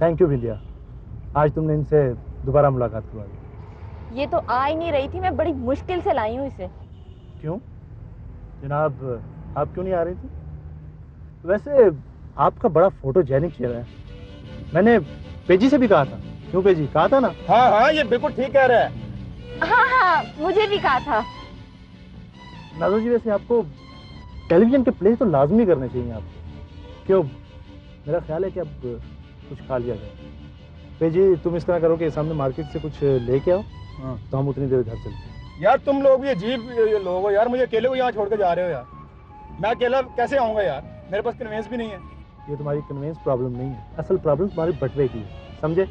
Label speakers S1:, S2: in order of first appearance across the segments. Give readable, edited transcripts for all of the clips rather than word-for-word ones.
S1: Thank you विद्या, आज तुमने इनसे दोबारा मुलाकात करवा दी।
S2: ये तो आ ही नहीं रही थी, मैं बड़ी मुश्किल से लाई हूँ इसे।
S1: क्यों जनाब, आप क्यों नहीं आ रही थी? वैसे आपका बड़ा फोटोजेनिक चेहरा है। मैंने पेजी से भी कहा था। क्यों पेजी, कहा था ना?
S3: हाँ हाँ, ये बिल्कुल ठीक कह रहा है।
S2: हाँ हाँ, मुझे भी कहा था।
S1: नाज़ो जी, वैसे आपको टेलीविजन के प्ले तो लाजमी करने चाहिए आपको। क्यों, मेरा ख्याल है कि अब कुछ खा लिया जाए। पेजी, तुम इस तरह करो कि सामने मार्केट से कुछ लेके आओ। हाँ, तो हम उतनी देर घर चलते हैं।
S3: यार तुम लोग भी अजीब लोग हो यार, मुझे अकेले को यहाँ छोड़ के जा रहे हो यार। मैं अकेला कैसे आऊंगा यार, मेरे पास कन्वेंस भी नहीं है।
S1: ये तुम्हारी कन्वेंस प्रॉब्लम नहीं है, असल प्रॉब्लम तुम्हारी बटवे की है, समझे?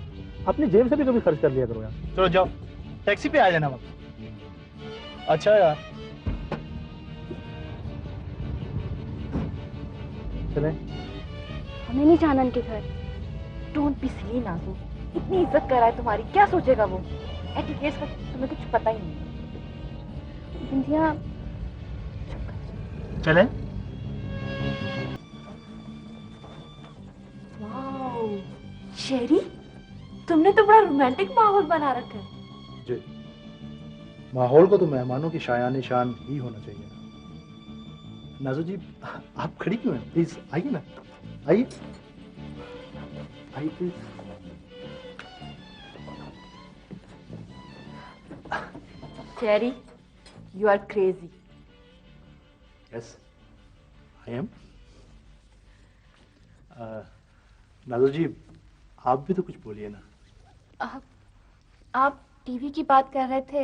S1: अपनी जेब से भी कभी खर्च कर लिया करो यार। चलो जाओ, टैक्सी पे आ जाना वक्त।
S3: अच्छा यार,
S1: चलें?
S2: हमें नहीं जाना उनके घर। डोंट बी सिली नाज़ो, इतनी इज्जत कर रहा है तुम्हारी, क्या सोचेगा वो? एटिकेट्स का तुम्हें कुछ पता ही नहीं। बिंदिया,
S1: चलें?
S2: वाओ शेरी, तुमने तो बड़ा रोमांटिक माहौल बना रखा है।
S1: जी, माहौल को तो मेहमानों की शायान शान ही होना चाहिए ना। नाज़ो जी, आप खड़ी क्यों हैं? प्लीज आइए ना, आइए आइए please.
S2: Sherry, you are crazy.
S1: Yes I am. Nazo ji, आप भी तो कुछ बोलिए ना।
S2: आप टीवी की बात कर रहे थे,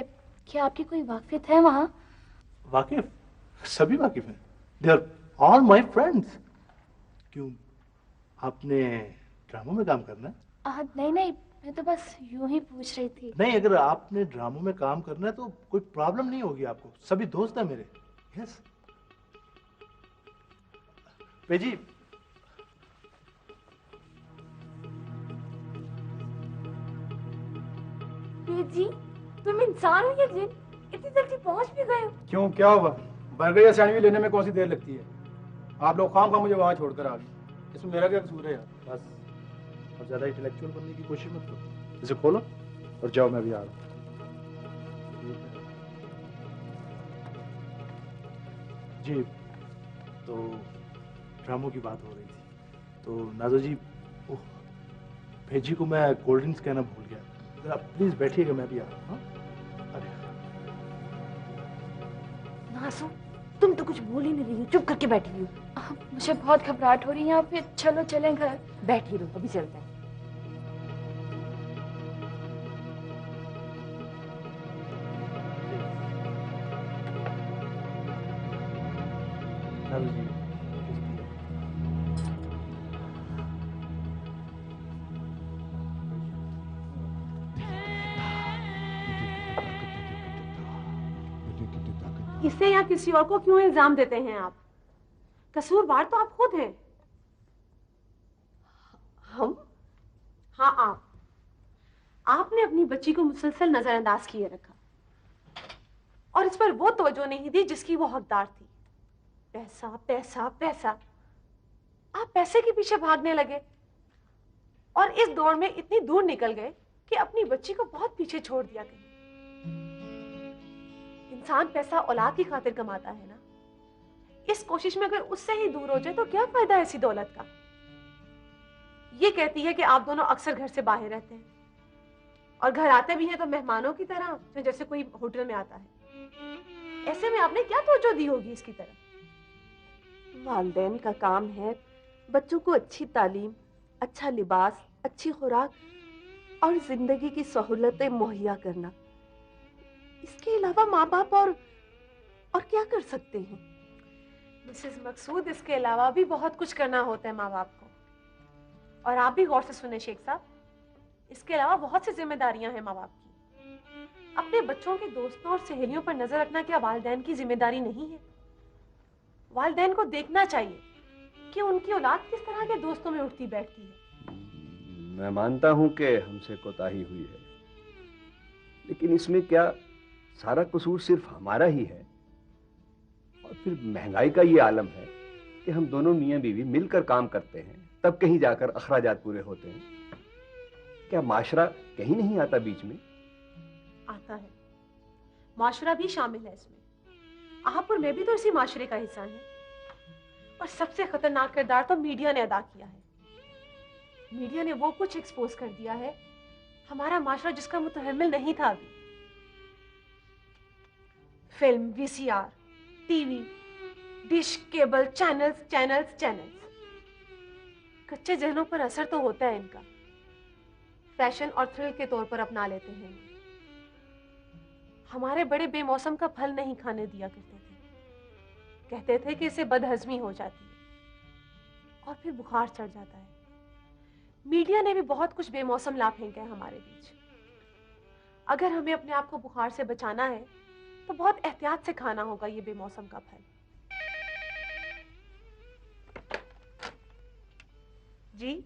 S2: क्या आपकी कोई वाकफियत है वहाँ?
S1: वाकिफ, सभी वाकिफ हैं। They are all my friends. क्यों, आपने ड्रामों में काम करना है?
S2: नहीं नहीं, मैं तो बस यूं ही पूछ रही थी।
S1: नहीं, अगर आपने ड्रामों में काम करना है तो कोई प्रॉब्लम नहीं होगी आपको, सभी दोस्त हैं मेरे। यस पेजी,
S2: जी, तुम इंसान हो या जिन? इतनी जल्दी पहुंच भी गए हो?
S3: क्यों क्या हुआ? बर्गर या सैंडविच लेने में कौन सी देर लगती है? आप लोग खाम खा मुझे वहाँ छोड़कर आ गए, इसमें मेरा क्या कसूर है यार?
S1: बस अब ज्यादा इंटेलेक्चुअल बनने की कोशिश मत करो। इसे खोलो और जाओ, मैं भी आ रहा हूँ। जी, तो ड्रामों की बात हो रही थी। तो नाज़ो जी, ओह, भेजी को मैं कोल्ड ड्रिंक्स कहना भूल गया। जरा प्लीज बैठिएगा, मैं भी आ रहा हूँ। अरे
S2: नाज़ो, तुम तो कुछ बोल ही नहीं रही हो, चुप करके बैठी हुई हो। मुझे बहुत घबराहट हो रही है यहाँ पे, चलो चलें घर। बैठी रहो, अभी चलते हैं।
S1: नाज़ो जी,
S4: इसे या किसी और को क्यों इल्जाम देते हैं आप? कसूरवार तो आप खुद हैं। हम? हाँ, आपने अपनी बच्ची को मुसलसल नजरअंदाज किए रखा और इस पर वो तवज्जो नहीं दी जिसकी वो हकदार थी। पैसा पैसा पैसा, आप पैसे के पीछे भागने लगे और इस दौड़ में इतनी दूर निकल गए कि अपनी बच्ची को बहुत पीछे छोड़ दिया कहीं। इंसान पैसा औलाद की खातिर कमाता है ना, इस कोशिश में अगर उससे ही दूर हो जाए तो क्या फायदा है ऐसी दौलत का? ये कहती है कि आप दोनों अक्सर घर से बाहर रहते हैं और घर आते भी हैं तो मेहमानों की तरह, तो जैसे कोई होटल में आता है। ऐसे में आपने क्या तवज्जो दी होगी इसकी तरफ? वालिदैन का काम है बच्चों को अच्छी तालीम, अच्छा लिबास, अच्छी खुराक और जिंदगी की सहूलतें मुहैया करना। इसके अलावा माँ बाप और क्या कर सकते हैं? मिसेस मकसूद, इसके अलावा भी बहुत कुछ करना होता है माँ बाप को। और आप भी गौर से सुने शेख साहब, इसके अलावा बहुत सी जिम्मेदारियां हैं माँ बाप की। अपने बच्चों के दोस्तों और सहेलियों पर नजर रखना क्या वालिदैन की जिम्मेदारी नहीं है? वालिदैन को देखना चाहिए कि उनकी औलाद किस तरह के दोस्तों में उठती बैठती है।
S5: मैं मानता हूं कि हमसे कोताही हुई है, लेकिन इसमें क्या सारा कसूर सिर्फ हमारा ही है? और फिर महंगाई का ये आलम है कि हम दोनों मियां बीवी मिलकर काम करते हैं, तब कहीं जाकर अखराजात पूरे होते हैं। क्या माशरा कहीं नहीं आता बीच में?
S4: आता है, माशरा भी शामिल है इसमें। आप और मैं भी तो इसी माशरे का हिस्सा हैं। और सबसे खतरनाक किरदार तो मीडिया ने अदा किया है। मीडिया ने वो कुछ एक्सपोज कर दिया है हमारा माशरा जिसका मुतहम्मिल नहीं था अभी। Film, VCR, TV, dish, cable, channels channels channels. कच्चे जहनों पर असर तो होता है इनका। फैशन और थ्रिल के तौर पर अपना लेते हैं। हमारे बड़े बेमौसम का फल नहीं खाने दिया करते थे। कहते थे कि इससे बदहजमी हो जाती है और फिर बुखार चढ़ जाता है। मीडिया ने भी बहुत कुछ बेमौसम ला फेंके हैं हमारे बीच। अगर हमें अपने आप को बुखार से बचाना है तो बहुत एहतियात से खाना होगा ये बेमौसम का फल। जी,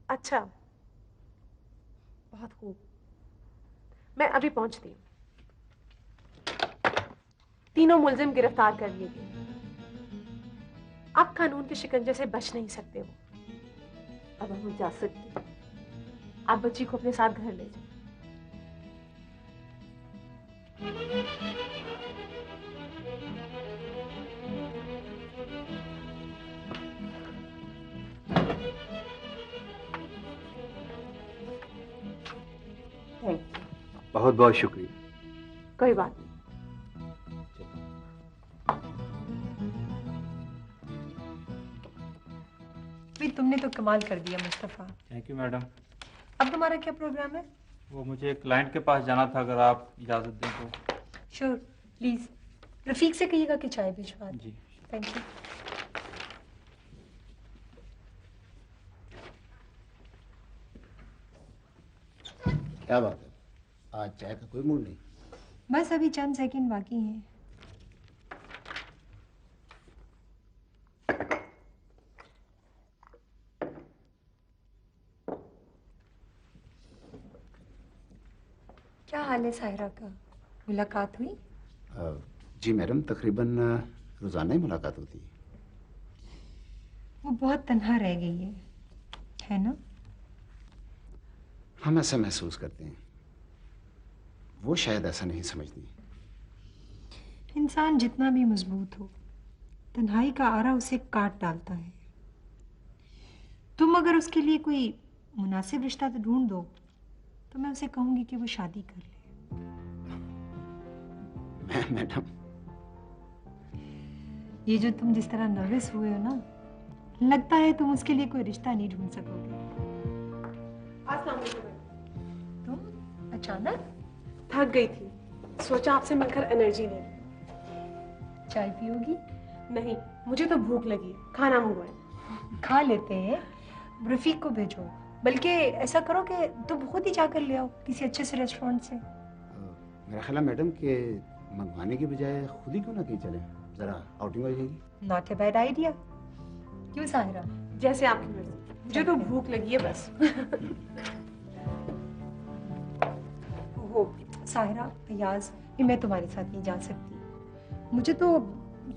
S4: अच्छा, बहुत खूब, मैं अभी पहुंचती हूँ। तीनों मुलजिम गिरफ्तार कर लिए गए। अब कानून के शिकंजे से बच नहीं सकते वो। अब हम जा सकते। आप बच्ची को अपने साथ घर ले जाओ। Thank you.
S5: बहुत बहुत शुक्रिया।
S4: कोई बात नहीं।
S6: भी तुमने तो कमाल कर दिया मुस्तफ़ा।
S7: Thank you madam.
S6: अब तुम्हारा क्या प्रोग्राम है?
S7: वो मुझे क्लाइंट के पास जाना था, अगर आप इजाज़त दें तो।
S6: Sure, please. रफ़ीक से कहिएगा कि चाय भिजवा दें।
S7: जी।
S6: Thank you.
S8: क्या बात है, आज चाय का कोई मूड नहीं?
S6: बस अभी चंद सेकंड बाकी हैं। क्या हाल है सायरा का? मुलाकात हुई?
S8: जी मैडम, तकरीबन रोज़ाना ही मुलाकात होती है।
S6: वो बहुत तन्हा रह गई है ना?
S8: हम ऐसा महसूस करते हैं, वो शायद ऐसा नहीं समझती।
S6: इंसान जितना भी मजबूत हो, तन्हाई का आरा उसे काट डालता है। तुम अगर उसके लिए कोई मुनासिब रिश्ता तो ढूंढ दो, तो मैं उसे कहूंगी कि वो शादी कर ले।
S8: मैडम,
S6: ये जो तुम जिस तरह नर्वस हुए हो ना, लगता है तुम उसके लिए कोई रिश्ता नहीं ढूंढ सकोगे।
S4: अस्सलाम वालेकुम।
S6: तुम अचानक?
S4: थक गई थी, सोचा आपसे मिलकर एनर्जी ले।
S6: चाय पियोगी?
S4: नहीं, मुझे तो भूख लगी है, खाना मंगवाएं।
S6: खा लेते हैं। रफीक को भेजो, बल्कि ऐसा करो कि तुम खुद ही जाकर ले आओ किसी अच्छे से रेस्टोरेंट से।
S8: मेरा ख्याल है मैडम कि मंगवाने के बजाय खुद ही क्यों ना कहीं चले, जरा आउटिंग हो जाएगी।
S6: Not a bad idea. क्यों साहिरा?
S4: जैसे आपकी मर्जी, मुझे तो भूख लगी है बस।
S6: ओहो साहिरा, फयाज, ये मैं तुम्हारे साथ नहीं जा सकती। मुझे तो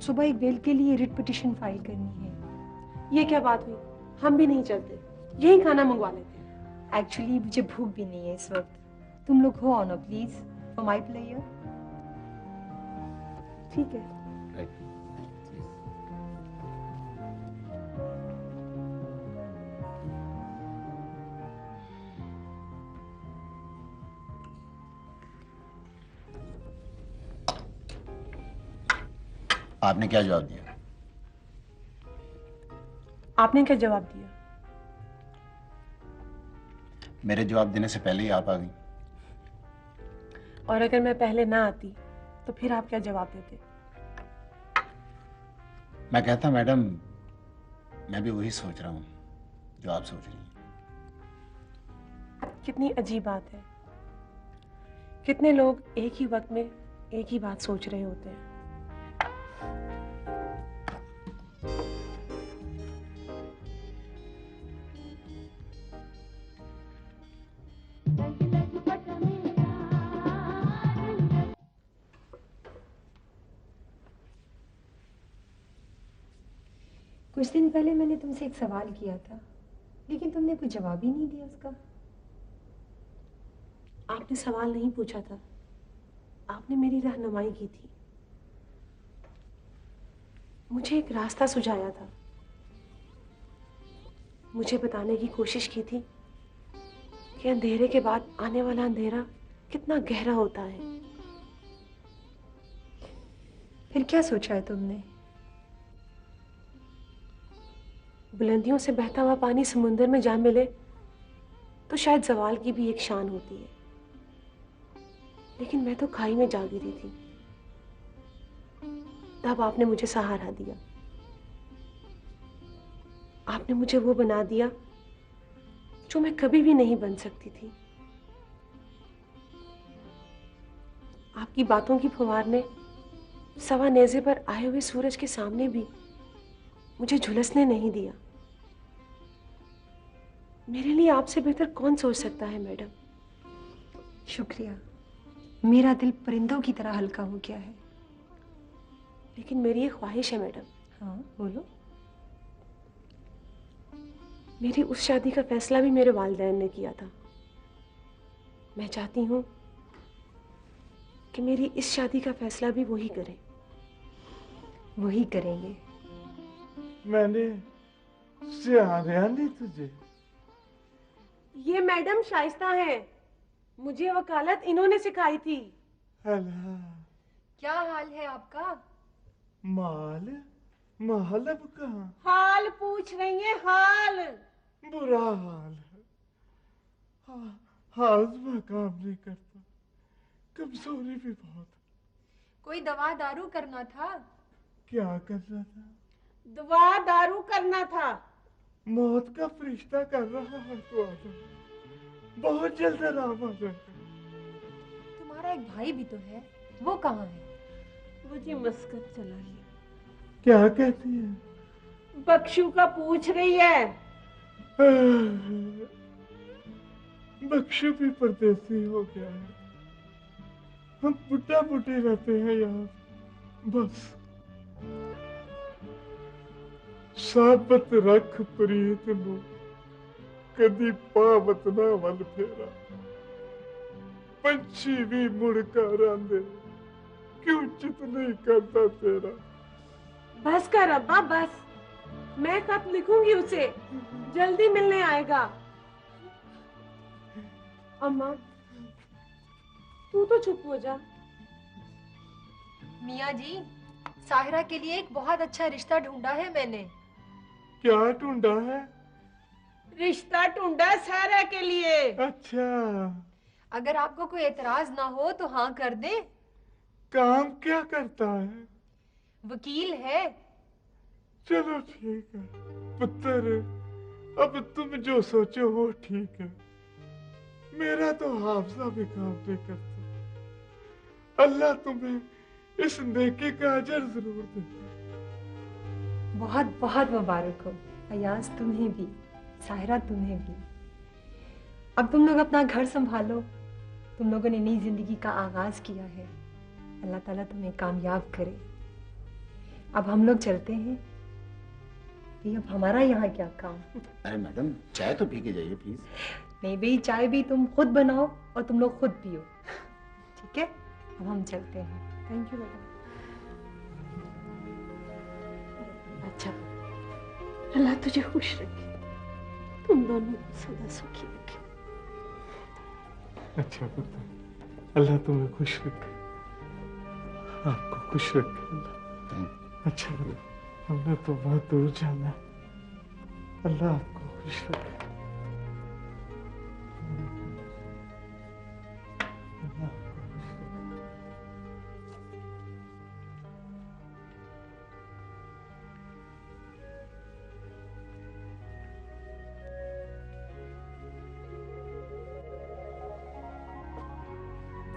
S6: सुबह एक बेल के लिए रिट पिटिशन फाइल करनी है।
S4: ये क्या बात हुई? हम भी नहीं चलते, यही खाना मंगवा लेते हैं।
S6: एक्चुअली मुझे भूख भी नहीं है इस वक्त। तुम लोग हो on please for my player.
S4: ठीक है।
S8: राइट। आपने क्या जवाब दिया?
S4: आपने क्या जवाब दिया?
S8: मेरे जवाब देने से पहले ही आप आ गई।
S4: और अगर मैं पहले ना आती तो फिर आप क्या जवाब देते?
S8: मैं कहता मैडम, मैं भी वही सोच रहा हूँ जो आप सोच रही हैं।
S4: कितनी अजीब बात है, कितने लोग एक ही वक्त में एक ही बात सोच रहे होते हैं।
S6: कुछ दिन पहले मैंने तुमसे एक सवाल किया था, लेकिन तुमने कोई जवाब ही नहीं दिया उसका।
S4: आपने सवाल नहीं पूछा था, आपने मेरी रहनुमाई की थी, मुझे एक रास्ता सुझाया था, मुझे बताने की कोशिश की थी कि अंधेरे के बाद आने वाला अंधेरा कितना गहरा होता है।
S6: फिर क्या सोचा है तुमने?
S4: बुलंदियों से बहता हुआ पानी समुंदर में जा मिले तो शायद जवाल की भी एक शान होती है, लेकिन मैं तो खाई में जा गिरी थी। तब आपने मुझे सहारा दिया, आपने मुझे वो बना दिया जो मैं कभी भी नहीं बन सकती थी। आपकी बातों की फुहार ने सवा नेज़े पर आए हुए सूरज के सामने भी मुझे झुलसने नहीं दिया। मेरे लिए आपसे बेहतर कौन सोच सकता है मैडम?
S6: शुक्रिया, मेरा दिल परिंदों की तरह हल्का हो गया है।
S4: लेकिन मेरी एक ख्वाहिश है मैडम।
S6: हाँ बोलो।
S4: मेरी उस शादी का फैसला भी मेरे वालिदैन ने किया था। मैं चाहती हूँ कि मेरी इस शादी का फैसला भी वही करें।
S6: वही करेंगे।
S1: मैंने सिखाया नहीं तुझे?
S4: ये मैडम शाइस्ता है, मुझे वकालत इन्होंने सिखाई थी।
S1: अल्लाह,
S6: क्या हाल है आपका?
S1: माल माल अब कहाँ?
S4: हाल पूछ रही है, हाल।
S1: बुरा हाल है। हाथ में काम नहीं करता, कमजोरी भी बहुत है।
S6: कोई दवा दारू करना था?
S1: क्या करना था?
S4: दवा दारू करना था।
S1: मौत का फरिश्ता कर रहा है तो आ जा, बहुत जल्द आराम आ जाएगा।
S6: तुम्हारा एक भाई भी तो है, वो कहाँ है?
S4: मुझे मस्कत चला गया।
S1: क्या कहती है?
S4: बख्शू का पूछ रही है।
S1: बख्शू भी परदेसी हो गया है, हम बुढ़ा बुढ़ी रहते हैं यहाँ बस। साबत रख प्रीत नु कदी पावत ना वल फेरा, पंछी भी मुड़कर आंदे क्यों चित नहीं करता तेरा।
S4: बस कर अब्बा बस, मैं खत लिखूंगी उसे, जल्दी मिलने आएगा। अम्मा तू तो चुप हो जा।
S6: मियाँ जी, साहिरा के लिए एक बहुत अच्छा रिश्ता ढूंढा है मैंने।
S1: क्या ढूंढा है?
S4: रिश्ता ढूंढा सारा के लिए।
S1: अच्छा,
S6: अगर आपको कोई एतराज ना हो तो हाँ कर दे।
S1: काम क्या करता है?
S6: वकील है।
S1: चलो ठीक है पुत्र, अब तुम जो सोचो वो ठीक है। मेरा तो हाफजा भी काम नहीं करता। अल्लाह तुम्हें इस नेकी का अजर जरूर दे।
S6: बहुत बहुत मुबारक हो अयाज, तुम्हें भी, साहिरा तुम्हें भी। अब तुम लोग अपना घर संभालो, तुम लोगों ने नई जिंदगी का आगाज किया है। अल्लाह ताला तुम्हें कामयाब करे। अब हम लोग चलते हैं। भाई अब हमारा यहाँ क्या काम?
S8: अरे मैडम, चाय तो पी के जाइए प्लीज।
S6: नहीं भाई, चाय भी तुम खुद बनाओ और तुम लोग खुद पियो, ठीक है? अब हम चलते हैं।
S4: Thank you madam. अच्छा, अल्लाह तुझे खुश रखे, तुम दोनों सदा सुखी रखे।
S1: अच्छा पुत्र, अल्लाह तुम्हें खुश रखे, आपको खुश रखे अल्लाह। अच्छा पुत्र, हमने तो बहुत दूर जाना है, अल्लाह आपको खुश रखे। अल्लाह आपको खुश रखे।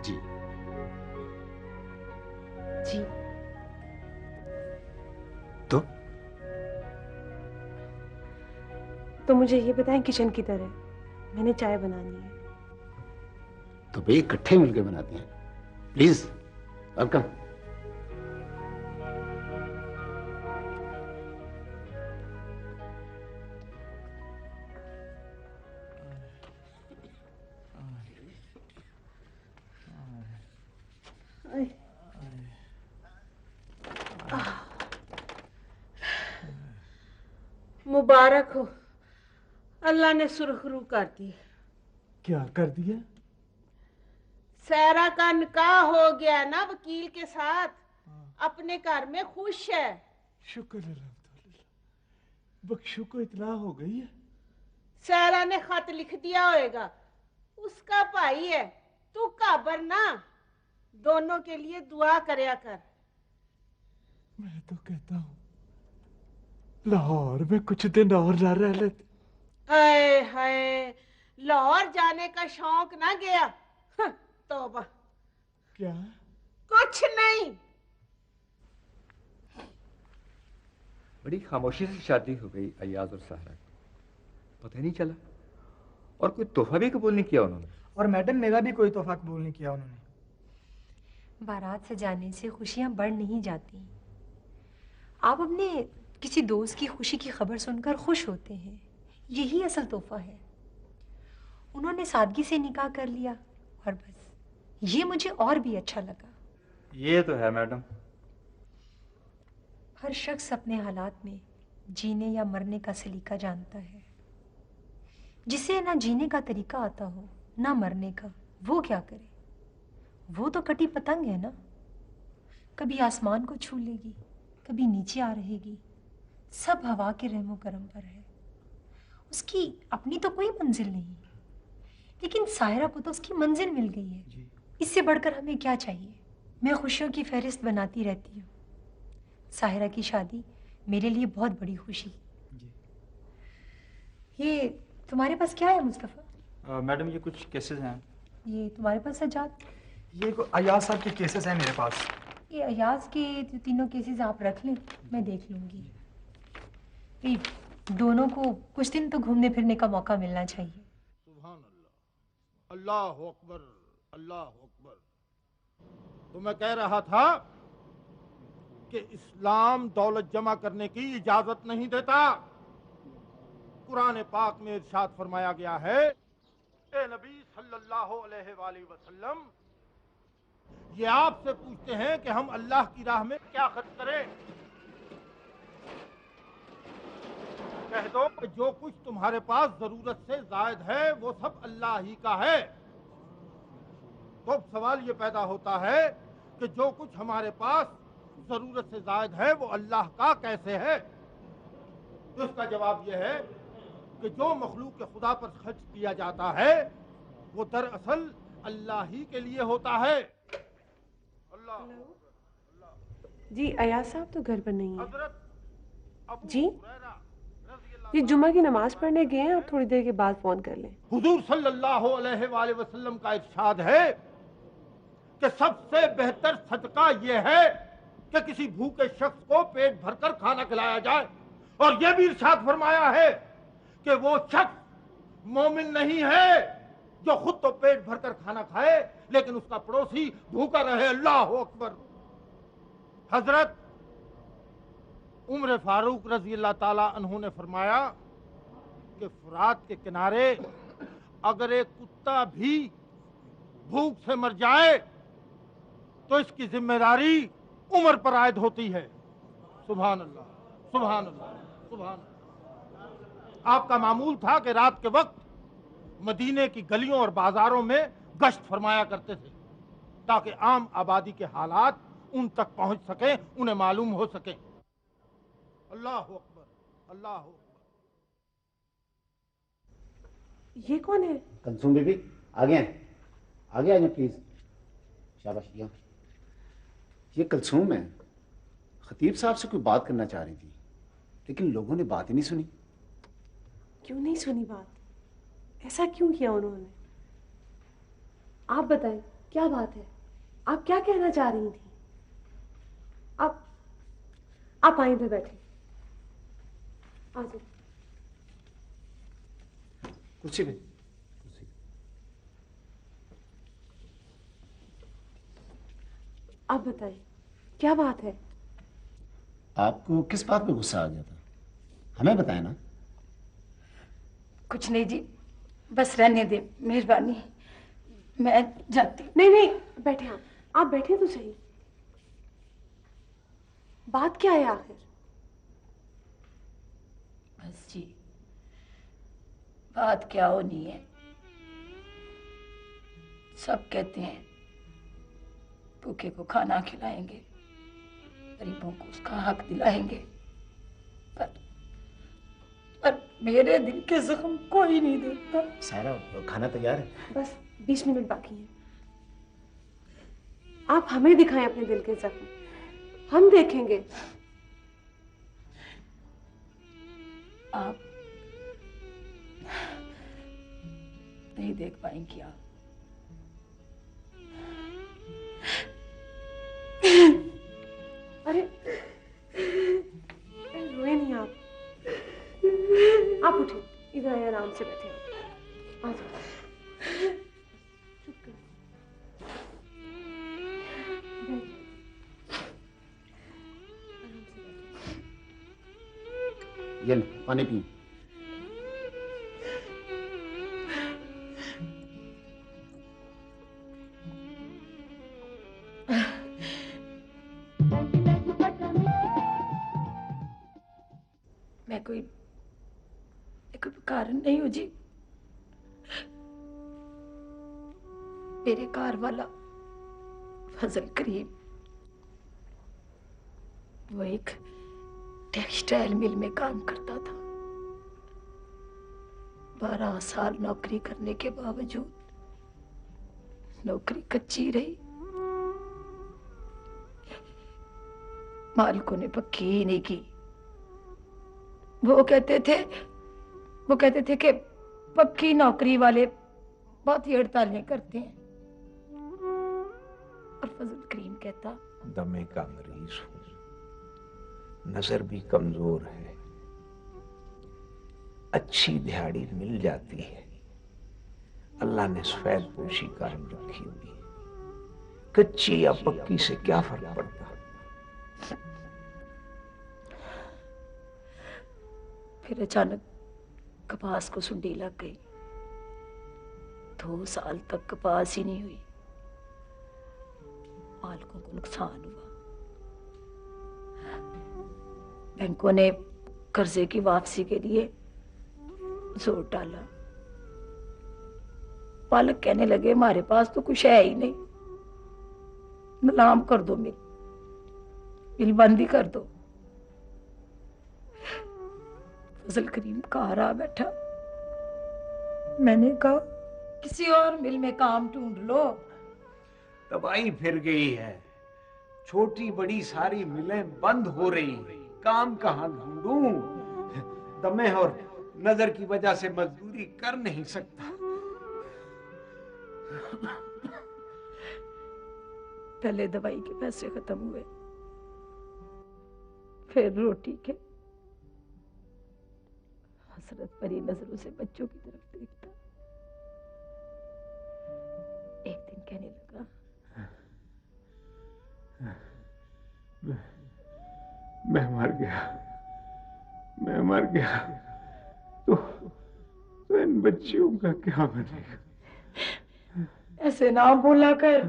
S8: जी
S4: जी तो मुझे ये बताएं किचन की तरह, मैंने चाय बनानी है।
S8: तो भाई इकट्ठे मिलकर बनाते हैं, प्लीज वेलकम।
S9: मुबारक हो, अल्लाह ने सुरखरू कर दी।
S1: क्या कर दिया?
S9: सायरा का निकाह हो गया ना वकील के साथ, अपने घर में खुश है।
S1: शुक्र अल्हम्दुलिल्लाह, बख्शू को इतना हो गई है।
S9: सायरा ने खत लिख दिया होएगा, उसका भाई है, तू घाबर ना, दोनों के लिए दुआ करया कर।
S1: मैं तो कहता हूँ लाहौर में कुछ दिन और ना रह लेते।
S9: हाय हाय, लाहौर जाने का शौक ना गया। तौबा।
S1: क्या?
S9: कुछ नहीं।
S10: बड़ी खामोशी से शादी हो गई अय्याज और सहरा की, पता ही नहीं चला। और कोई तोहफा भी कबूल नहीं किया उन्होंने।
S3: और मैडम मेरा भी कोई तोहफा कबूल नहीं किया उन्होंने।
S6: बारात सजाने से खुशियां बढ़ नहीं जाती। आप अपने किसी दोस्त की खुशी की खबर सुनकर खुश होते हैं, यही असल तोहफा है। उन्होंने सादगी से निकाह कर लिया और बस, ये मुझे और भी अच्छा लगा।
S7: ये तो है मैडम।
S6: हर शख्स अपने हालात में जीने या मरने का सलीका जानता है। जिसे ना जीने का तरीका आता हो ना मरने का, वो क्या करे? वो तो कटी पतंग है ना, कभी आसमान को छू लेगी, कभी नीचे आ रहेगी। सब हवा के रहमो करम पर है। उसकी अपनी तो कोई मंजिल नहीं, लेकिन सायरा को तो उसकी मंजिल मिल गई है। इससे बढ़कर हमें क्या चाहिए? मैं खुशियों की फहरिस्त बनाती रहती हूँ। साहिरा की शादी मेरे लिए बहुत बड़ी खुशी। ये तुम्हारे पास क्या है मुस्तफ़ा?
S7: मैडम ये कुछ केसेस हैं।
S6: ये तुम्हारे पास सजाद?
S3: ये अयाज साहब के केसेस हैं मेरे पास।
S6: ये अयाज के जो तीनों केसेस आप रख लें, मैं देख लूँगी। ये दोनों को कुछ दिन तो घूमने फिरने का मौका मिलना चाहिए।
S11: सुभान अल्लाह, अल्लाह अकबर, अल्लाह अकबर। तो मैं कह रहा था कि इस्लाम दौलत जमा करने की इजाजत नहीं देता। कुरान पाक में इरशाद फरमाया गया है, ए नबी सल्लल्लाहु अलैहि वसल्लम, ये आपसे पूछते हैं कि हम अल्लाह की राह में क्या खर्च करें। कह दो कि जो कुछ तुम्हारे पास जरूरत से जायद है वो सब अल्लाह ही का है। तो सवाल ये पैदा होता है कि जो कुछ हमारे पास जरूरत से जायद है वो अल्लाह का कैसे है? तो इसका जवाब यह है कि जो मखलूक के खुदा पर खर्च किया जाता है वो दरअसल अल्लाह ही के लिए होता है। अल्लाह
S4: जी, अयाज साहब तो घर पर नहीं है। जी, ये जुम्मा की नमाज पढ़ने गए हैं, आप थोड़ी देर के बाद फोन कर लें।
S11: हुजूर सल्लल्लाहु अलैहि वसल्लम का इरशाद है कि सबसे बेहतर सदका यह है कि किसी भूखे शख्स को पेट भरकर खाना खिलाया जाए। और यह भी इरशाद फरमाया है कि वो शख्स मोमिन नहीं है जो खुद तो पेट भरकर खाना खाए लेकिन उसका पड़ोसी भूखा रहे। अल्लाह अकबर। हजरत उमर फारूक रजी अल्लाह ताला अन्हु ने फरमाया कि फुरात के किनारे अगर एक कुत्ता भी भूख से मर जाए तो इसकी जिम्मेदारी उमर पर आयद होती है। सुभान अल्लाह, सुभान अल्लाह, सुभान अल्लाह। आपका मामूल था कि रात के वक्त मदीने की गलियों और बाजारों में गश्त फरमाया करते थे ताकि आम आबादी के हालात उन तक पहुंच सके, उन्हें मालूम हो सके। अल्लाह अकबर, अल्लाह अकबर।
S4: ये कौन है?
S8: कंसुम बीबी आ गए हैं प्लीज। शाबाश। ये कलसूम है। खतीब साहब से कोई बात करना चाह रही थी लेकिन लोगों ने बात ही नहीं सुनी।
S4: क्यों नहीं सुनी बात? ऐसा क्यों किया उन्होंने? आप बताएं, क्या बात है? आप क्या कहना चाह रही थी? आप आए इधर बैठे। आ जाओ।
S8: कुर्सी पे।
S4: आप बताएं, क्या बात है?
S8: आपको किस बात पे गुस्सा आ गया था? हमें बताएं ना।
S12: कुछ नहीं जी, बस रहने दे, मेहरबानी, मैं जाती।
S4: नहीं, बैठे आप बैठे तो सही। बात क्या है आखिर?
S12: बस जी, बात क्या होनी है। सब कहते हैं भूखे को खाना खिलाएंगे, गरीबों को उसका हक दिलाएंगे, पर मेरे दिल के जख्म कोई नहीं देखता।
S8: सारा खाना तैयार है।
S4: बस 20 मिनट बाकी है। आप हमें दिखाएं अपने दिल के जख्म, हम देखेंगे।
S12: आप नहीं देख पाएंगी आप।
S4: अरे रोए नहीं आप उठे, इधर आए, आराम से बैठे आ जाओ। चुप कर।
S8: ये लो, पानी पिए।
S12: मैं कोई कारण नहीं हूं जी। मेरे कार वाला फजल करीम वो एक टेक्सटाइल मिल में काम करता था। 12 साल नौकरी करने के बावजूद नौकरी कच्ची रही। मालिकों ने पक्की ही नहीं की। वो कहते थे कि पक्की नौकरी वाले बहुत ही हड़तालें करते हैं। और फजल करीम कहता,
S13: दमे का मरीज हूं, नजर भी कमजोर है, अच्छी दिहाड़ी मिल जाती है, अल्लाह ने सफेद पोशी कायम रखी हुई है, कच्ची या पक्की से क्या फर्क पड़ता।
S12: फिर अचानक कपास को सुंडी लग गई। 2 साल तक कपास ही नहीं हुई। मालिकों को नुकसान हुआ। बैंकों ने कर्जे की वापसी के लिए जोर डाला। मालिक कहने लगे हमारे पास तो कुछ है ही नहीं, नीलाम कर दो, मिल बंद ही कर दो। फजल करीम कहाँ रहा बैठा। मैंने कहा किसी और मिल में काम ढूंढ लो।
S13: तबाही फिर गई है, छोटी बड़ी सारी मिलें बंद हो रही हैं, काम कहाँ ढूंढूं। दमे और नजर की वजह से मजदूरी कर नहीं सकता।
S12: पहले दवाई के पैसे खत्म हुए, फिर रोटी के। हसरत भरी नजरों से बच्चों की तरफ देखता। एक दिन कहने लगा,
S13: मैं मर गया तो इन बच्चियों का क्या बनेगा।
S12: ऐसे ना बोला कर।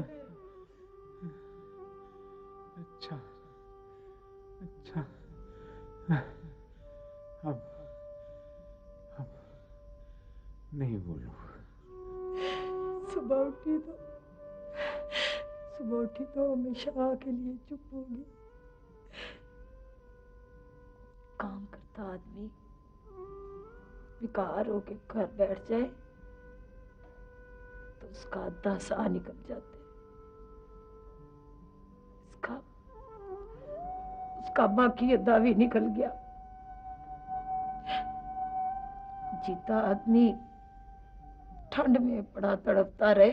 S13: अच्छा अब नहीं बोलूं।
S12: सुबह उठी तो हमेशा के लिए चुप होगी। काम करता आदमी बेकार होके घर बैठ जाए तो उसका आधा साह निकल जाते। उसका बाकी अद्धा भी निकल गया। जीता आदमी ठंड में पड़ा तड़पता रहे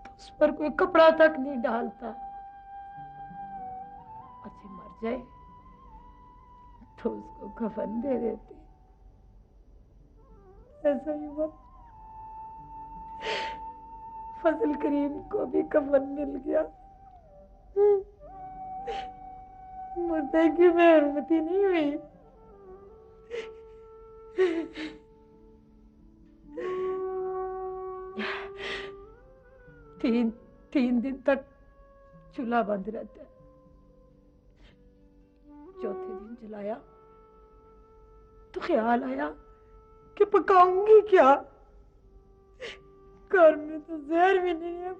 S12: तो उस पर कोई कपड़ा तक नहीं डालता। अच्छे मर जाए तो उसको कफन दे देते। ऐसा ही हुआ। फजल करीम को भी कफन मिल गया। मुर्दे की बेहरमती नहीं हुई। तीन दिन तक चूल्हा बंद रहता है। चौथे दिन जलाया तो ख्याल आया कि पकाऊंगी क्या, घर में तो जहर भी नहीं है।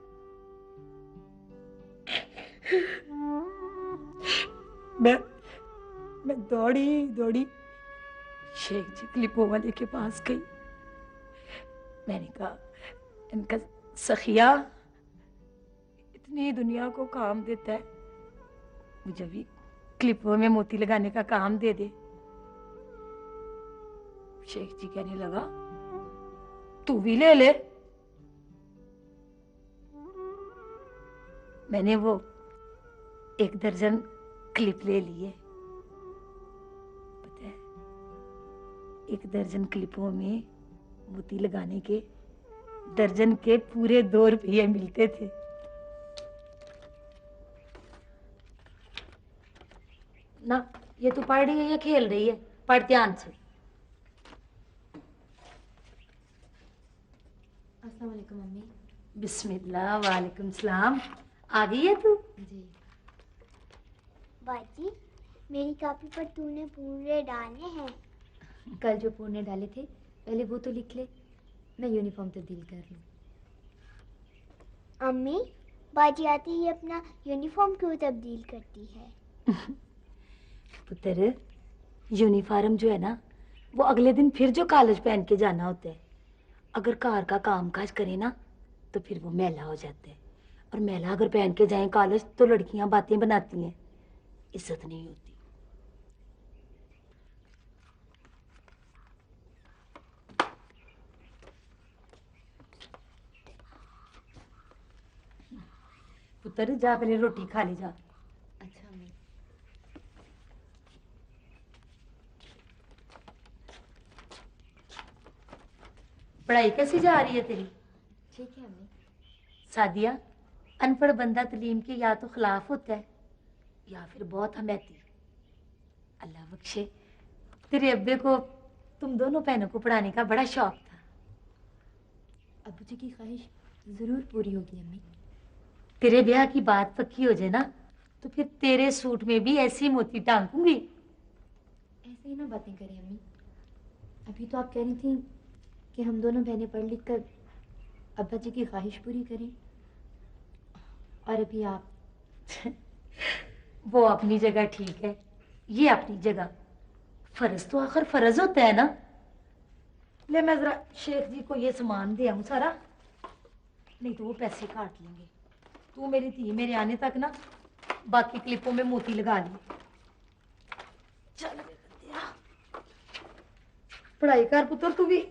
S12: मैं दौड़ी दौड़ी शेख जी क्लिपो वाले के पास गई। मैंने कहा, इनका सखिया इतनी दुनिया को काम देता है, मुझे भी क्लिपों में मोती लगाने का काम दे दे। शेख जी कहने लगा, तू भी ले ले। मैंने वो 1 दर्जन क्लिप ले लिए। पता है, 1 दर्जन क्लिपों में मोती लगाने के दर्जन के पूरे 2 रुपये मिलते थे। ना, ये तो पढ़ रही है या खेल रही है? पढ़ ध्यान से।
S14: अस्सलाम वालेकुम मम्मी।
S12: बिस्मिल्लाह, वालेकुम सलाम। आ गई है तू?
S14: जी।
S15: बाजी, मेरी कॉपी पर तूने पूरे डाले हैं।
S14: कल जो पूरे डाले थे, पहले वो तो लिख ले, मैं यूनिफॉर्म तब्दील कर लूँ।
S15: अम्मी, बाजी आती ही अपना यूनिफॉर्म क्यों तब्दील करती है?
S12: पुत्र, यूनिफॉर्म जो है ना, वो अगले दिन फिर जो कॉलेज पहन के जाना होता है। अगर कार का काम काज करे ना, तो फिर वो मैला हो जाता है। और मैला अगर पहन के जाएं कॉलेज, तो लड़कियां बातें बनाती हैं, इज्जत नहीं होती। पुत्र, जा पहले रोटी खा ले जा।
S14: अच्छा मम्मी।
S12: पढ़ाई कैसी जा रही है तेरी?
S14: ठीक है मम्मी।
S12: सादिया, अनपढ़ बंदा तलीम के या तो खिलाफ होता है या फिर बहुत हमेती। अल्लाह बख्शे, तेरे अब्बे को तुम दोनों बहनों को पढ़ाने का बड़ा शौक था।
S14: अब्बू जी की ख्वाहिश जरूर पूरी होगी अम्मी।
S12: तेरे ब्याह की बात पक्की हो जाए ना, तो फिर तेरे सूट में भी ऐसी मोती टांगूंगी।
S14: ऐसे ही ना बातें करें अम्मी। अभी तो आप कह रही थी कि हम दोनों बहनें पढ़ लिख कर अब्बा जी की ख्वाहिश पूरी करें, और अभी आप
S12: वो अपनी जगह ठीक है, ये अपनी जगह। फर्ज तो आखिर फर्ज होता है ना। ले, मैं जरा शेख जी को ये सामान दे आऊं सारा, नहीं तो वो पैसे काट लेंगे। तू मेरी थी, मेरे आने तक ना बाकी क्लिपों में मोती लगा ली। चल पढ़ाई कर पुत्र, तू भी।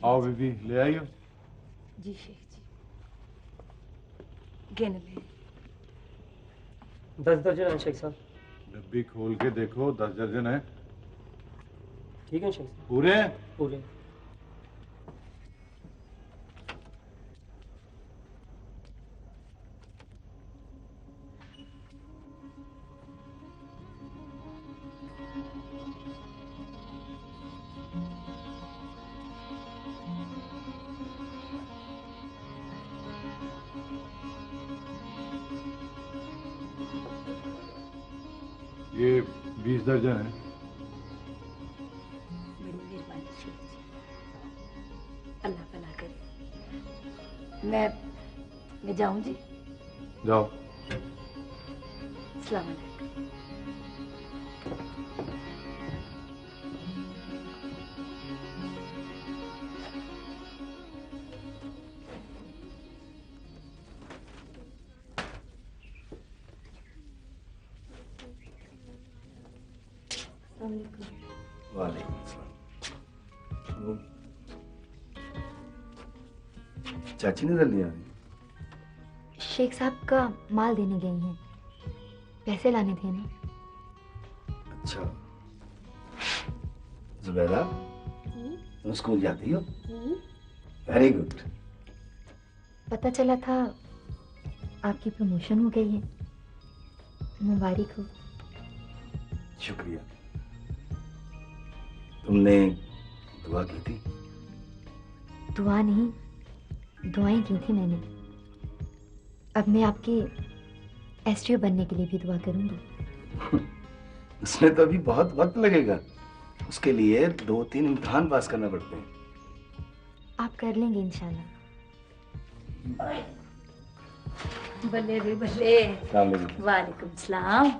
S11: आओ बीबी, ले आई हो?
S12: जी शेख जी, गिन ले।
S16: 10 दर्जन है शेख साहब।
S11: डब्बी खोल के देखो, 10 दर्जन है।
S16: ठीक है शेख साहब।
S11: पूरे हैं?
S16: पूरे।
S11: ये 20 दर्जन है।
S12: बड़ी मेहरबानी शेख जी, अल्लाह भला करे। मैं जाऊं जी?
S11: जाओ।
S12: अस्सलाम वालेकुम।
S5: वालेकुम सलाम। चाची नजर नहीं आ रही?
S14: शेख साहब का माल देने गई हैं, पैसे लाने थे ना।
S5: अच्छा,
S8: जुबैदा, तुम स्कूल जाती हो? Very good.
S14: पता चला था आपकी प्रमोशन हो गई है, मुबारक हो।
S8: शुक्रिया। तुमने दुआ की थी?
S14: दुआ नहीं, दुआएं की थी मैंने। अब मैं आपके एसटीओ बनने के लिए भी दुआ करूंगी।
S8: उसमें तो अभी बहुत वक्त लगेगा। उसके लिए 2-3 इम्तिहान पास करना पड़ते हैं।
S14: आप कर लेंगे इंशाल्लाह।
S12: बल्ले रे बल्ले।
S8: अस्सलाम वालेकुम।
S12: वालेकुम सलाम।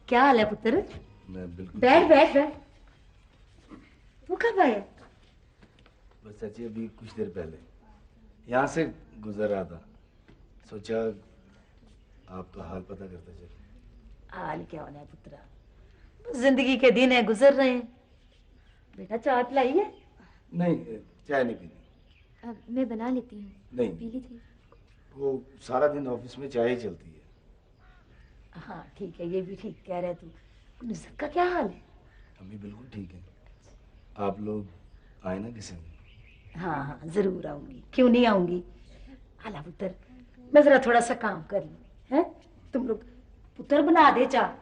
S12: क्या हाल है पुत्र?
S8: मैं बिल्कुल
S12: बैठ बैठ बैठ। तू कब आया?
S8: बस चाची अभी कुछ देर पहले यहाँ से गुजर रहा था, सोचा आपका हाल पता करता चले।
S12: हाल क्या होना है पुत्रा, जिंदगी के दिन है गुजर रहे हैं। बेटा चाय पिलाई है?
S8: नहीं, चाय नहीं पीनी।
S14: मैं बना लेती हूँ।
S8: नहीं,
S14: पी ली थी।
S8: वो सारा दिन ऑफिस में चाय ही चलती है।
S12: हाँ ठीक है, ये भी ठीक कह रहे तू। नुसरत का क्या हाल है?
S8: अभी बिल्कुल ठीक है। आप लोग आए ना किसी दिन?
S12: हाँ हाँ जरूर आऊंगी, क्यों नहीं आऊंगी। आला पुत्र, मैं जरा थोड़ा सा काम कर लूं, है? तुम लोग पुत्र बना दे चाय।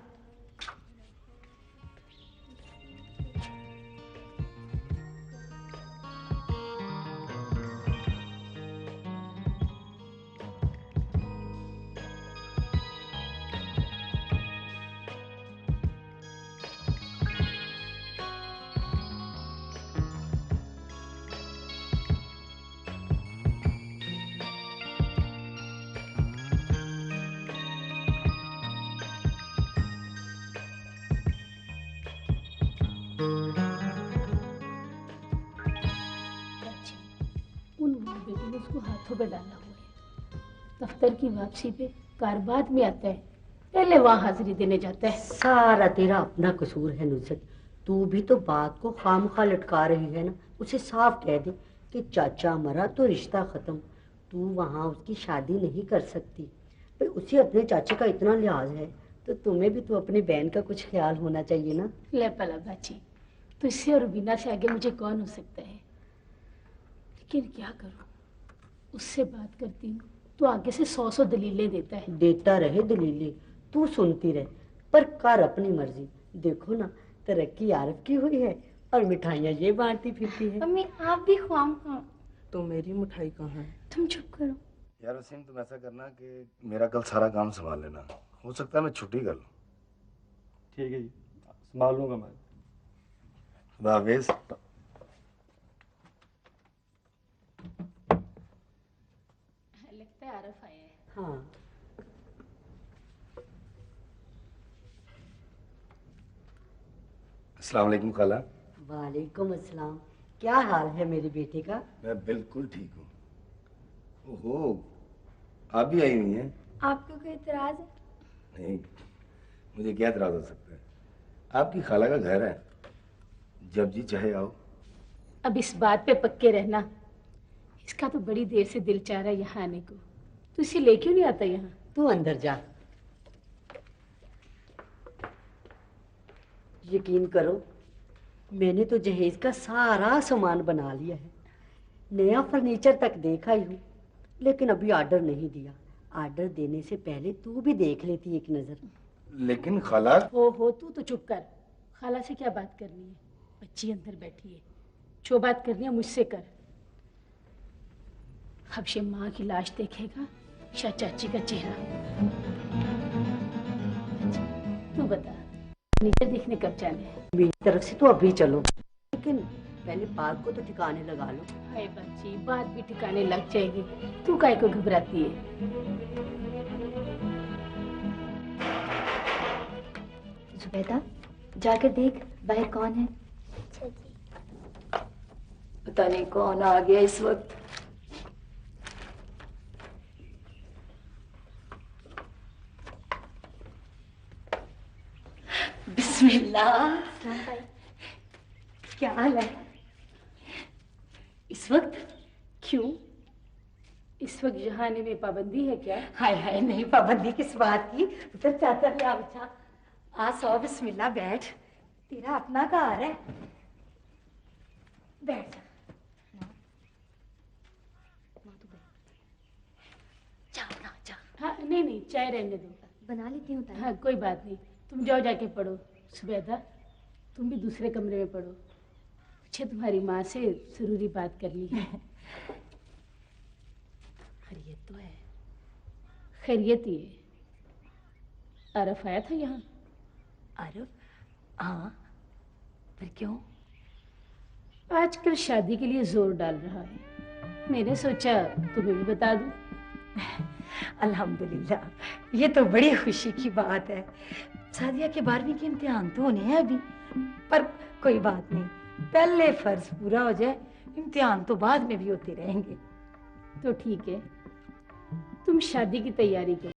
S17: उन बेटे ने उसको हाथों पे डाला हुआ है। दफ्तर की वापसी पे कार बाद में आता है, पहले वहां हाजिरी देने जाता है।
S18: सारा तेरा अपना कसूर है नुसरत। तू भी तो बात को खामखा लटका रही है ना। उसे साफ कह दे कि चाचा मरा तो रिश्ता खत्म, तू वहां उसकी शादी नहीं कर सकती। भाई उसे अपने चाचे का इतना लिहाज है तो तुम्हें भी तो अपनी बहन का कुछ ख्याल होना चाहिए ना।
S17: ले पला बाची, तो इससे और बीना से आगे मुझे कौन हो सकता है। लेकिन क्या करूं, उससे बात करती हूँ तो आगे से 100 दलीलें देता है।
S18: देता रहे दलीलें, तू सुनती रहे, पर कर अपनी मर्जी। देखो ना, तरक्की आरफ की हुई है और मिठाइयाँ ये बांटती फिरती है।
S17: मम्मी आप भी ख्वाम खाओ।
S18: तो मेरी मिठाई कहाँ है?
S17: तुम चुप करो।
S8: यार वसीम, तुम ऐसा करना कि मेरा कल सारा काम संभाल लेना। हो सकता है मैं छुट्टी कर लूँ।
S16: ठीक है जी, संभाल लूंगा मैं।
S8: खुदा हाफिज।
S17: लगता है आरफ आया है।
S18: हाँ।
S8: अस्सलाम वालेकुम खाला।
S18: वालेकुम अस्सलाम। क्या हाल है मेरे बेटे का?
S8: मैं बिल्कुल ठीक हूँ। ओहो, आप भी आई हुई हैं?
S17: आपको कोई इतराज है?
S8: नहीं, मुझे क्या इतराज हो सकता है। आपकी खाला का घर है, जब जी चाहे आओ।
S17: अब इस बात पे पक्के रहना, इसका तो बड़ी देर से दिल चाह रहा है यहाँ आने को। तो इसे ले क्यों नहीं आता यहाँ?
S18: तू अंदर जा। यकीन करो, मैंने तो जहेज का सारा सामान बना लिया है। नया फर्नीचर तक देखा ही हूँ, लेकिन अभी ऑर्डर नहीं दिया। ऑर्डर देने से पहले तू भी देख लेती एक नजर।
S8: लेकिन खाला।
S17: हो तू तो चुप कर। खाला से क्या बात करनी है, बच्ची अंदर बैठी है। जो बात करनी है मुझसे कर। अब से माँ की लाश देखेगा या चाची का चेहरा? तू बता, नीचे देखने कब जाना है?
S18: मेरी तरफ से तो अभी चलो, लेकिन पहले बात को तो ठिकाने लगा लो।
S17: हाय बच्ची, बात भी ठिकाने लग जाएगी, तू काहे को घबराती है?
S14: जुबैदा, जाकर देख बाहर कौन है।
S12: पता नहीं कौन आ गया इस वक्त। बिस्मिल्लाह। क्या हाल है इस वक्त?
S17: क्यों, इस वक्त यहाँ आने में पाबंदी है क्या?
S12: हाय हाय, नहीं पाबंदी किस बात की। उधर चादर ले आ बच्चा। आ सौ बिस्मिल्लाह बैठ, तेरा अपना घर है। बैठ जा।
S17: चाय बना जा। हाँ नहीं नहीं चाय रहने दो।
S14: बना लेती हूँ ताई।
S17: हाँ कोई बात नहीं, तुम जाओ जाके पढ़ो। सुबेदा तुम भी दूसरे कमरे में पढ़ो, मुझे तुम्हारी माँ से जरूरी बात करनी है। खैरियत तो है? खैरियत ही है। आरफ आया था यहाँ?
S12: आरफ? हाँ, पर क्यों?
S17: आजकल शादी के लिए जोर डाल रहा है, मैंने सोचा तुम्हें भी बता दूं।
S12: अल्हम्दुलिल्लाह, ये तो बड़ी खुशी की बात है। सादिया के 12वीं के इम्तिहान तो होने हैं अभी, पर कोई बात नहीं, पहले फर्ज पूरा हो जाए, इम्तिहान तो बाद में भी होते रहेंगे।
S17: तो ठीक है, तुम शादी की तैयारी करो।